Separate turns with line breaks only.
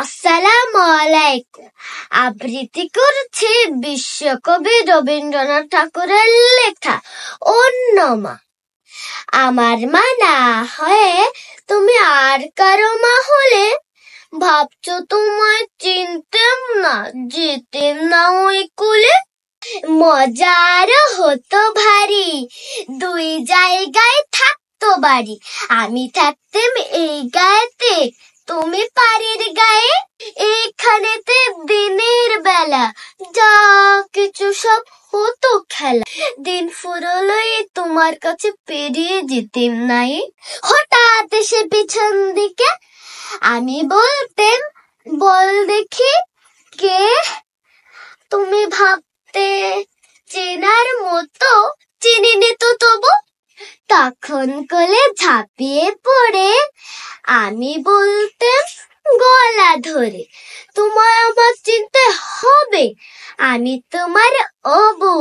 আসসালামু আলাইকুম। আবৃত্তি করছি বিশ্বকবি রবীন্দ্রনাথ ঠাকুরের লেখা অন্যমা। আমার মা না হয়ে তুমি আর কারো মা হলে ভাবছো তোমায় চিনতেম না, যেতেম না ওই কুলে। মজার হতো ভারী, দুই জায়গায় থাকতো বাড়ি। আমি থাকতেম এই গায়েতে, তুমি পাড়ির গায়ে। এইখানেতে দিনের বেলা যা কিছু সব হতো খেলা। দিন ফুরোলোই তোমার কাছে পেরিয়ে যেতেম নাই। হঠাৎ এসে পিছন দিকে আমি বলতেম, বল দেখি কে? তুমি ভাবতে চেনার মতো, চিনিনি তো তবু। তখন কোলে ঝাঁপিয়ে পড়ে আমি বলতেম গলা ধরে, তোমায় আমার চিনতে হবে, আমি তোমার অবু।